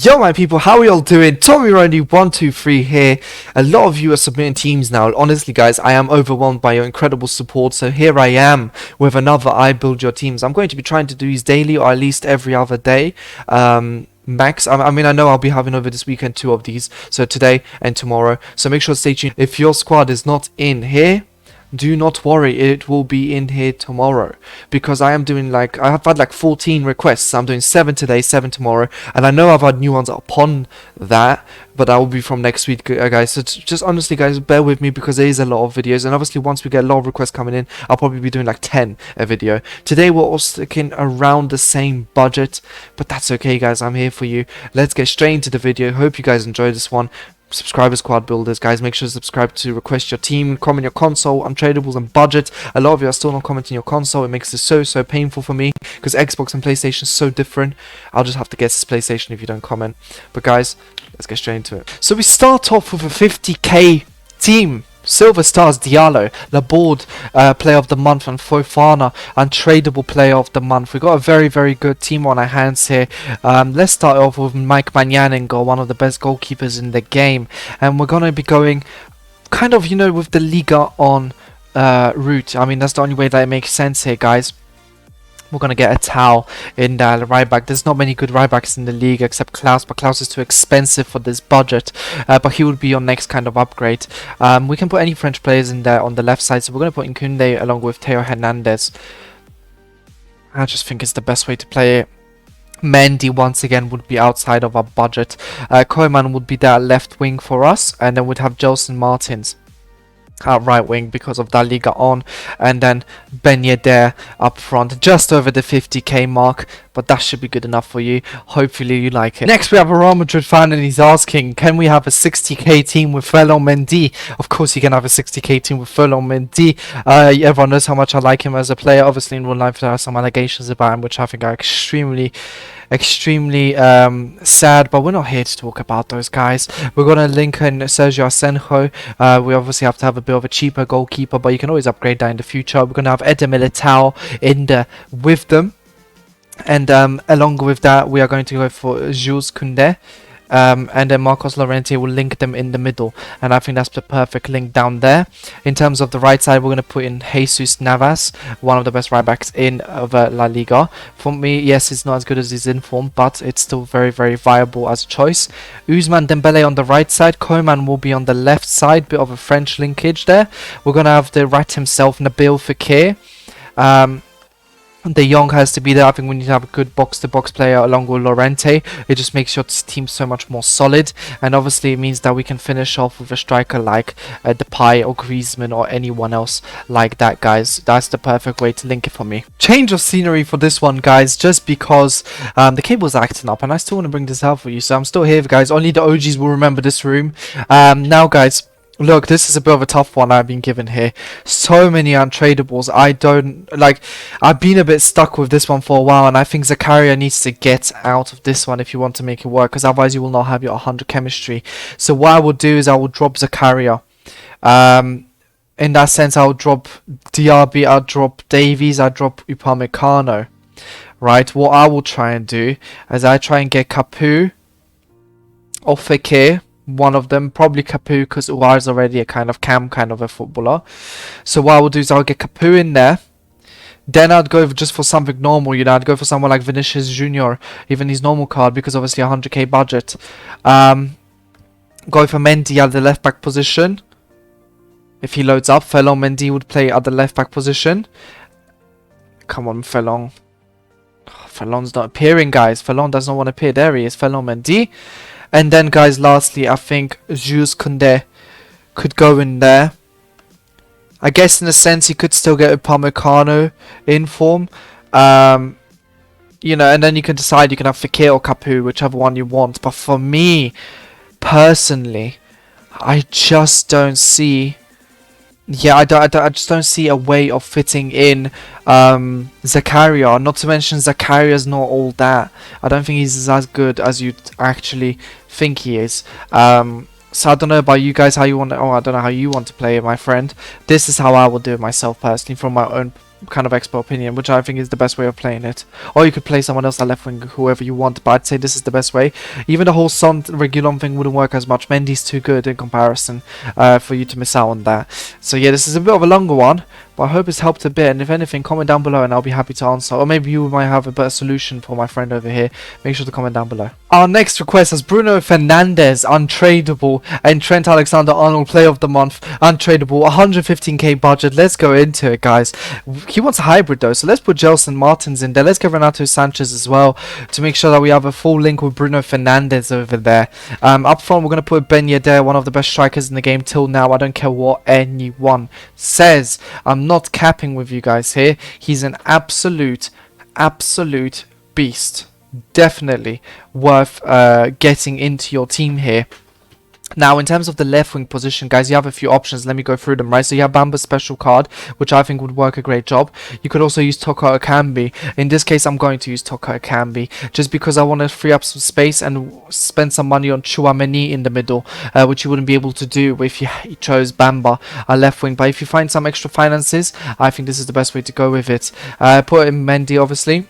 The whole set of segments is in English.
Yo my people, how are y'all doing? Tommy Roney 123 here. A lot of you are submitting teams now. Honestly guys, I am overwhelmed by your incredible support. So here I am with another I Build Your Teams. I'm going to be trying to do these daily or at least every other day. Max, I mean I know I'll be having over this weekend 2 of these. So today and tomorrow. So make sure to stay tuned. If your squad is not in here, do not worry, it will be in here tomorrow, because I am doing I have had 14 requests. I'm doing 7 today, 7 tomorrow, and I know I've had new ones upon that, but that will be from next week, guys. So just honestly guys, bear with me because there is a lot of videos, and obviously once we get a lot of requests coming in, I'll probably be doing 10 a video. Today we're all sticking around the same budget, but that's okay guys, I'm here for you. Let's get straight into the video. Hope you guys enjoy this one. Subscribers, squad builders, guys, make sure to subscribe to request your team, comment your console, untradeables and budget. A lot of you are still not commenting your console. It makes it so painful for me because Xbox and PlayStation is so different. I'll just have to guess PlayStation if you don't comment. But guys, let's get straight into it. So we start off with a 50k team. Silver Stars Diallo, Laborde, Player of the Month, and Fofana, Untradeable Player of the Month. We've got a very good team on our hands here. Let's start off with Mike Manyan in goal, one of the best goalkeepers in the game. And we're going to be going kind of, with the Liga on route. I mean, that's the only way that it makes sense here, guys. We're going to get a Tau in the right back. There's not many good right backs in the league except Klaus, but Klaus is too expensive for this budget. But he would be your next kind of upgrade. We can put any French players in there on the left side. So we're going to put Nkunde along with Theo Hernandez. I just think it's the best way to play it. Mendy once again would be outside of our budget. Koeman would be that left wing for us. And then we'd have Gelson Martins at right wing because of that Liga on, and then Ben Yedder up front, just over the 50k mark, but that should be good enough for you. Hopefully you like it. Next we have a Real Madrid fan, and he's asking, can we have a 60k team with Ferland Mendy? Of course you can have a 60k team with Ferland Mendy. Everyone knows how much I like him as a player. Obviously in real life there are some allegations about him which I think are extremely sad, but we're not here to talk about those guys. We're gonna link in Sergio Asenjo. We obviously have to have a bit of a cheaper goalkeeper, but you can always upgrade that in the future. We're gonna have Eder Militao in there with them, and along with that we are going to go for Jules Koundé. And then Marcos Llorente will link them in the middle, and I think that's the perfect link down there. In terms of the right side, we're going to put in Jesus Navas, one of the best right backs in La Liga. For me, yes, it's not as good as his inform, but it's still very viable as a choice. Ousmane Dembele on the right side, Koeman will be on the left side, bit of a French linkage there. We're going to have the rat himself, Nabil Fekir. De Jong has to be there. I think we need to have a good box-to-box player along with Llorente. It just makes your team so much more solid, and obviously it means that we can finish off with a striker like Depay or Griezmann or anyone else like that, guys. That's the perfect way to link it for me. Change of scenery for this one, guys, just because the cable's acting up, and I still want to bring this out for you, so I'm still here, guys. Only the OGs will remember this room. Now, guys, look, this is a bit of a tough one I've been given here. So many untradeables. I've been a bit stuck with this one for a while, and I think Zakaria needs to get out of this one if you want to make it work, because otherwise you will not have your 100 chemistry. So what I will do is I will drop Zakaria. In that sense, I'll drop Diaby, I'll drop Davies, I'll drop Upamecano. Right, what I will try and do is I try and get Capu or Fekir. One of them, probably Capu, because Uar is already a kind of a footballer. So what I will do is I'll get Capu in there. Then I'd go just for something normal, I'd go for someone like Vinicius Junior, even his normal card, because obviously 100k budget. Go for Mendy at the left back position. If he loads up, Ferland Mendy would play at the left back position. Come on, Ferland. Ferland's not appearing, guys. Ferland does not want to appear. There he is, Ferland Mendy. And then, guys, lastly, I think Jules Koundé could go in there. I guess in a sense he could still get Upamecano in form. And then you can decide, you can have Fekir or Capu, whichever one you want. But for me, personally, I just don't see... Yeah, I just don't see a way of fitting in Zakaria. Not to mention Zakaria's not all that. I don't think he's as good as you'd actually think he is. So I don't know about you guys, how you want to, I don't know how you want to play it, my friend. This is how I will do it myself personally, from my own kind of expert opinion, which I think is the best way of playing it. Or you could play someone else at left wing, whoever you want, but I'd say this is the best way. Even the whole Son Reguilon thing wouldn't work as much. Mendy's too good in comparison for you to miss out on that. So yeah, this is a bit of a longer one, but I hope it's helped a bit. And if anything, comment down below and I'll be happy to answer. Or maybe you might have a better solution for my friend over here. Make sure to comment down below. Our next request is Bruno Fernandes, untradeable, and Trent Alexander-Arnold, player of the month, untradeable, 115k budget. Let's go into it, guys. He wants a hybrid though, so let's put Gelson Martins in there. Let's get Renato Sanchez as well to make sure that we have a full link with Bruno Fernandes over there. Up front, we're going to put Ben Yedder, one of the best strikers in the game till now. I don't care what anyone says. I'm not capping with you guys here. He's an absolute beast. Definitely worth getting into your team here. Now, in terms of the left wing position, guys, you have a few options. Let me go through them, right? So you have Bamba's special card, which I think would work a great job. You could also use Toka Akambi. In this case, I'm going to use Toka Akambi just because I want to free up some space and spend some money on Chouameni in the middle, which you wouldn't be able to do if you chose Bamba left wing. But if you find some extra finances, I think this is the best way to go with it. Put in Mendy, obviously.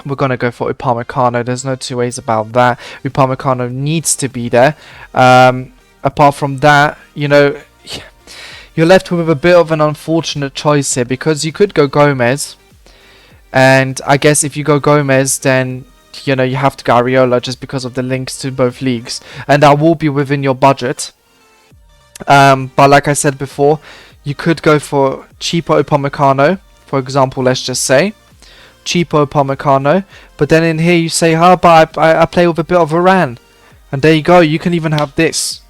We're going to go for Upamecano. There's no two ways about that. Upamecano needs to be there. Apart from that, you know, you're left with a bit of an unfortunate choice here because you could go Gomez. And I guess if you go Gomez, then, you know, you have to go Areola just because of the links to both leagues. And that will be within your budget. But like I said before, you could go for cheaper Upamecano, for example, let's just say. Cheapo Upamecano, but then in here you say, how about I play with a bit of Varane, and there you go, you can even have this.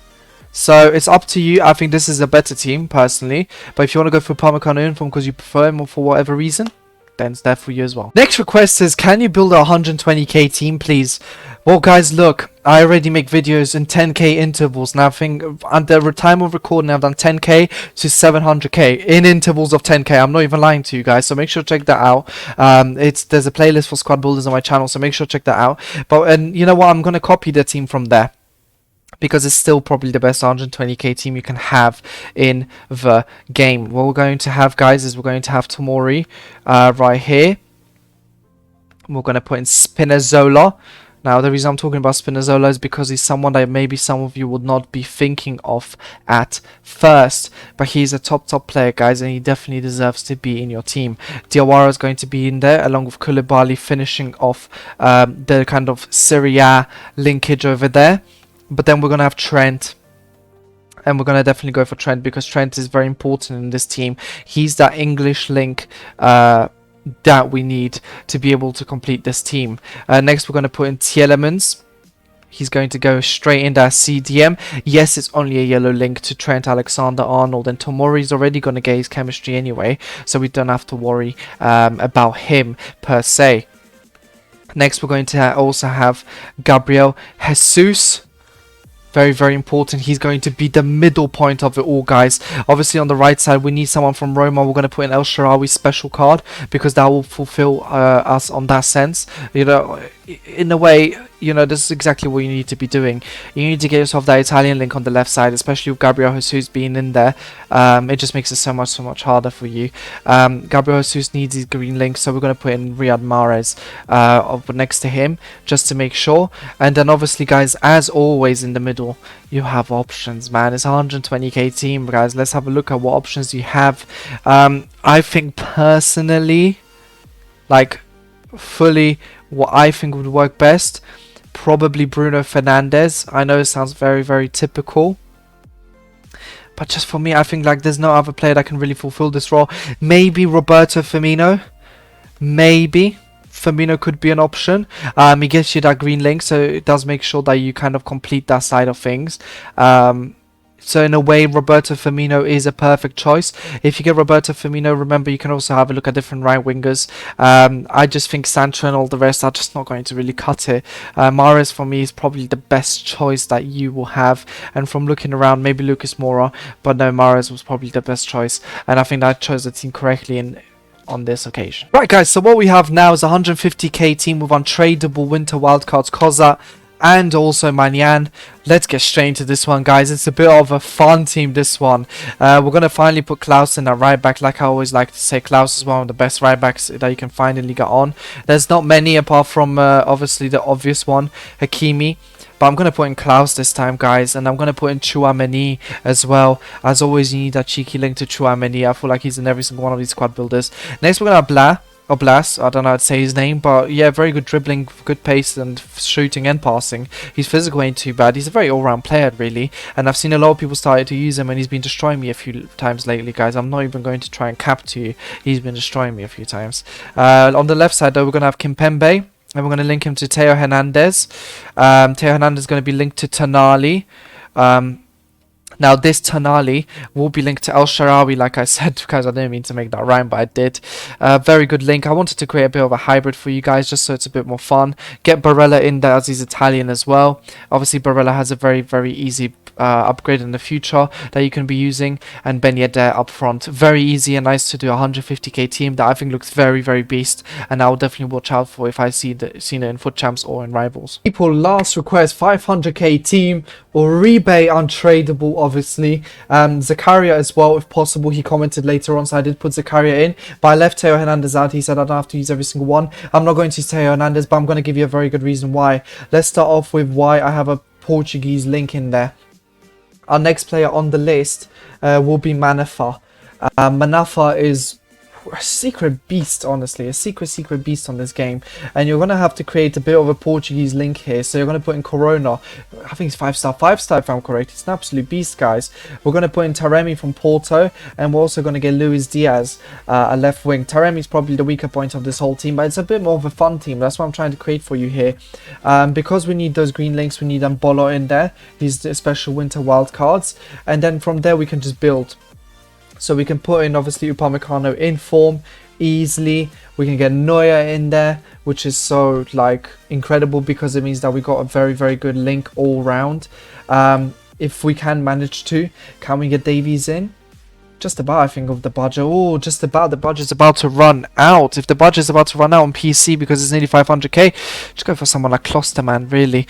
So it's up to you. I think this is a better team personally, but if you want to go for Upamecano in form because you prefer him or for whatever reason, then it's there for you as well. Next request is, can you build a 120k team please? Well guys, look, I already make videos in 10k intervals. Now I think at the time of recording I've done 10k to 700k in intervals of 10k. I'm not even lying to you guys, so make sure to check that out. There's a playlist for squad builders on my channel, so make sure to check that out. And you know what, I'm going to copy the team from there, because it's still probably the best 120k team you can have in the game. What we're going to have, guys, is we're going to have Tomori right here. We're going to put in Spinazzola. Now, the reason I'm talking about Spinazzola is because he's someone that maybe some of you would not be thinking of at first. But he's a top player, guys, and he definitely deserves to be in your team. Diawara is going to be in there, along with Koulibaly, finishing off the kind of Serie A linkage over there. But then we're going to have Trent. And we're going to definitely go for Trent because Trent is very important in this team. He's that English link that we need to be able to complete this team. Next, we're going to put in Tielemans. He's going to go straight into our CDM. Yes, it's only a yellow link to Trent Alexander-Arnold, and Tomori's already going to get his chemistry anyway, so we don't have to worry about him per se. Next, we're going to also have Gabriel Jesus. Very important. He's going to be the middle point of it all, guys. Obviously, on the right side, we need someone from Roma. We're going to put in El Shaarawy's special card because that will fulfill us on that sense. You know, in a way, you know, this is exactly what you need to be doing. You need to get yourself that Italian link on the left side, especially with Gabriel Jesus being in there. It just makes it so much harder for you. Gabriel Jesus needs his green link, so we're going to put in Riyad Mahrez next to him just to make sure. And then obviously, guys, as always in the middle, you have options, man. It's a 120k team, guys. Let's have a look at what options you have. I think personally, like fully, what I think would work best, probably Bruno Fernandes. I know it sounds very typical, but just for me, I think like there's no other player that can really fulfill this role. Maybe Roberto Firmino. Maybe Firmino could be an option. He gives you that green link, so it does make sure that you kind of complete that side of things. So in a way, Roberto Firmino is a perfect choice. If you get Roberto Firmino, remember you can also have a look at different right wingers. I just think Sancho and all the rest are just not going to really cut it. Mahrez for me is probably the best choice that you will have. And from looking around, maybe Lucas Moura, but no, Mahrez was probably the best choice. And I think I chose the team correctly on this occasion. Right, guys, so what we have now is a 150k team with untradeable winter wildcards. Kozat, and also Manyan. Let's get straight into this one, guys. It's a bit of a fun team, this one. We're going to finally put Klaus in at right back. Like I always like to say, Klaus is one of the best right backs that you can find in Liga On. There's not many apart from obviously the obvious one, Hakimi. But I'm going to put in Klaus this time, guys. And I'm going to put in Tchouaméni as well. As always, you need that cheeky link to Tchouaméni. I feel like he's in every single one of these squad builders. Next, we're going to have Blas, I don't know how to say his name, but yeah, very good dribbling, good pace and shooting and passing. His physical ain't too bad. He's a very all-round player, really, and I've seen a lot of people started to use him, and he's been destroying me a few times lately, guys. I'm not even going to try and cap to you. He's been destroying me a few times. On the left side, though, we're going to have Kimpembe, and we're going to link him to Theo Hernandez. Theo Hernandez is going to be linked to Tonali. Now, this Tonali will be linked to El Shaarawy, like I said, because I didn't mean to make that rhyme, but I did. Very good link. I wanted to create a bit of a hybrid for you guys, just so it's a bit more fun. Get Barella in there as he's Italian as well. Obviously, Barella has a very, very easy upgrade in the future that you can be using. And Ben Yedder up front. Very easy and nice to do. 150k team that I think looks very, very beast. And I'll definitely watch out for if I seen it in FUT Champs or in Rivals. People last request 500k team or rebate untradeable, obviously. Zakaria as well, if possible. He commented later on, so I did put Zakaria in, but I left Theo Hernandez out. He said I don't have to use every single one. I'm not going to use Theo Hernandez, but I'm going to give you a very good reason why. Let's start off with why I have a Portuguese link in there. Our next player on the list will be Manafa. Manafa is a secret beast, honestly, a secret beast on this game, and you're gonna have to create a bit of a Portuguese link here. So you're gonna put in Corona. I think it's 5-star if I'm correct. It's an absolute beast, guys. We're gonna put in Taremi from Porto, and we're also gonna get Luis Diaz, a left wing. Taremi's probably the weaker point of this whole team, but it's a bit more of a fun team. That's what I'm trying to create for you here. Because we need those green links, we need Mbolo in there. He's the special winter wild cards, and then from there we can just build. So we can put in, obviously, Upamecano in form easily. We can get Neuer in there, which is so, like, incredible because it means that we got a very, very good link all round. If we can manage to, can we get Davies in? Just about, I think, of the budget. Oh, just about. The budget's about to run out. If the budget's about to run out on PC because it's nearly 500k, just go for someone like Klosterman, really.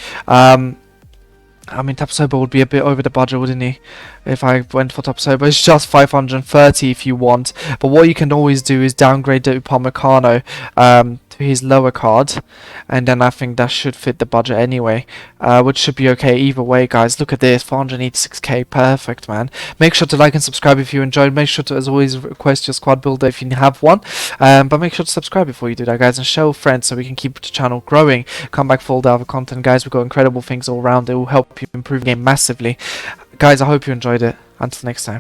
I mean, Tapsoba would be a bit over the budget, wouldn't he? If I went for Tapsoba, it's just 530 if you want. But what you can always do is downgrade the Upamecano to his lower card, and then I think that should fit the budget anyway, which should be okay either way, guys. Look at this, 486k, perfect, man. Make sure to like and subscribe if you enjoyed. Make sure to, as always, request your squad builder if you have one. But make sure to subscribe before you do that, guys, and show friends so we can keep the channel growing. Come back for all the other content, guys. We've got incredible things all around. It will help you improve the game massively. Guys, I hope you enjoyed it. Until next time.